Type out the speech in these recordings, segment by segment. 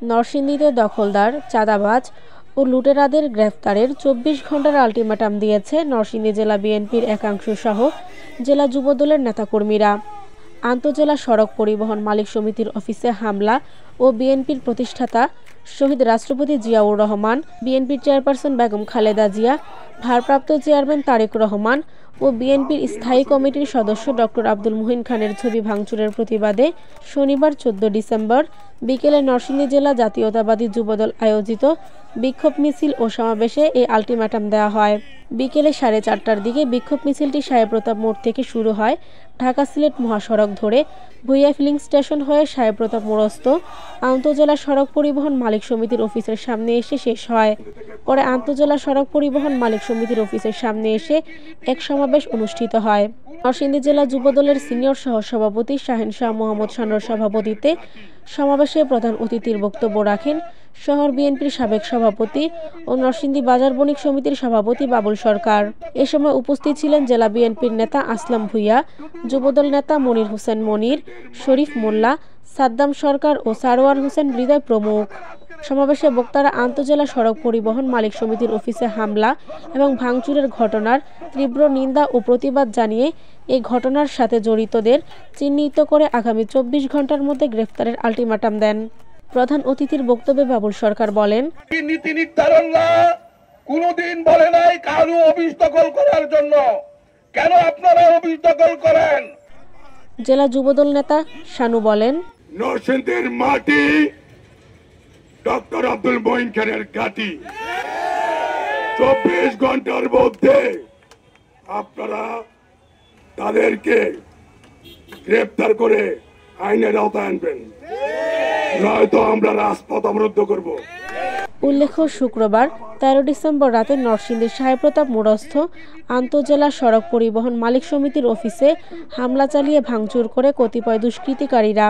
নরসিংদীতে দখলদার, চাঁদাবাজ ও লুটেরাদের গ্রেফতারের ২৪ ঘণ্টার আলটিমেটাম দিয়েছে নরসিংদী জেলা বিএনপির একাংশ সহ জেলা যুবদলের নেতাকর্মীরা। আন্তজেলা সড়ক পরিবহন মালিক সমিতির অফিসে হামলা ও বিএনপির প্রতিষ্ঠাতা শহীদ রাষ্ট্রপতি জিয়াউর রহমান, বিএনপির চেয়ারপারসন বেগম খালেদা জিয়া, ভারপ্রাপ্ত চেয়ারম্যান তারেক রহমান ও বিএনপির স্থায়ী কমিটির সদস্য ডক্টর আব্দুল মুহিন খানের ছবি ভাঙচুরের প্রতিবাদে শনিবার ১৪ ডিসেম্বর বিকেলে নরসিংদী জেলা জাতীয়তাবাদী যুবদল আয়োজিত বিক্ষোভ মিছিল ও সমাবেশে এই আলটিমেটাম দেওয়া হয়। বিকেলে ৪:৩০টার দিকে বিক্ষোভ মিছিলটি সাহেব প্রতাপ মোড় থেকে শুরু হয়। ঢাকা সিলেট মহাসড়ক ধরে ভূঁইয়া ফিলিং স্টেশন হয়ে সাহেব প্রতাপ মোড়স্থ আন্তজেলা সড়ক পরিবহন মালিক সমিতির অফিসের সামনে এসে শেষ হয়। পরে আন্তজেলা সড়ক পরিবহন মালিক সমিতির অফিসের সামনে এসে এক সমাবেশ অনুষ্ঠিত হয়। নরসিংদী জেলা যুবদলের সিনিয়র সহসভাপতি শাহিন শাহ মোহাম্মদ শানুর সভাপতিত্বে সমাবেশে প্রধান অতিথির বক্তব্য রাখেন শহর বিএনপির সাবেক সভাপতি ও নরসিংদী বাজার বণিক সমিতির সভাপতি বাবুল সরকার। এ সময় উপস্থিত ছিলেন জেলা বিএনপির নেতা আসলাম ভূঁইয়া, যুবদল নেতা মনির হোসেন মনির, শরীফ মোল্লা, সাদ্দাম সরকার ও সারোয়ার হোসেন হৃদয় প্রমুখ। সমাবেশে বক্তারা আন্তজেলা সড়ক পরিবহন মালিক সমিতির অফিসে হামলা এবং ভাঙচুরের ঘটনার তীব্র নিন্দা ও প্রতিবাদ জানিয়ে এই ঘটনার সাথে জড়িতদের চিহ্নিত করে আগামী ২৪ ঘণ্টার মধ্যে গ্রেফতারের আলটিমেটাম দেন। প্রধান অতিথির বক্তব্যে বাবুল সরকার বলেন, নীতি নির্ধারণরা কোনোদিন বলে নাই কারো অফিস দখল করার জন্য, কেন আপনারা অফিস দখল করেন? জেলা যুবদল নেতা শানু বলেন, নরসিংদীর মাটি ডক্টর আব্দুল মুহিন খানের ঘাঁটি। ২৪ ঘন্টার মধ্যে আপনারা তাদেরকে গ্রেফতার করে আইনের আওতায় আনবেন, নয়তো আমরা রাজপথ অবরুদ্ধ করব। উল্লেখ্য, শুক্রবার ১৩ ডিসেম্বর রাতে নরসিংদীর সাহেব প্রতাপ মোড়স্থ আন্তজেলা সড়ক পরিবহন মালিক সমিতির অফিসে হামলা চালিয়ে ভাঙচুর করে কতিপয় দুষ্কৃতিকারীরা।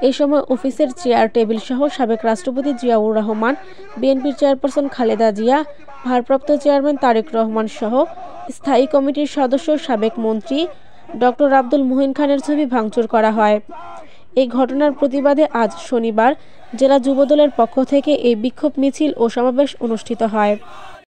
এই সময় অফিসের চেয়ার টেবিল সহ সাবেক রাষ্ট্রপতি জিয়াউর রহমান, বিএনপির চেয়ারপারসন খালেদা জিয়া, ভারপ্রাপ্ত চেয়ারম্যান তারেক রহমান সহ স্থায়ী কমিটির সদস্য সাবেক মন্ত্রী ডক্টর আব্দুল মুহিন খানের ছবি ভাঙচুর করা হয়। এই ঘটনার প্রতিবাদে আজ শনিবার জেলা যুবদলের পক্ষ থেকে এই বিক্ষোভ মিছিল ও সমাবেশ অনুষ্ঠিত হয়।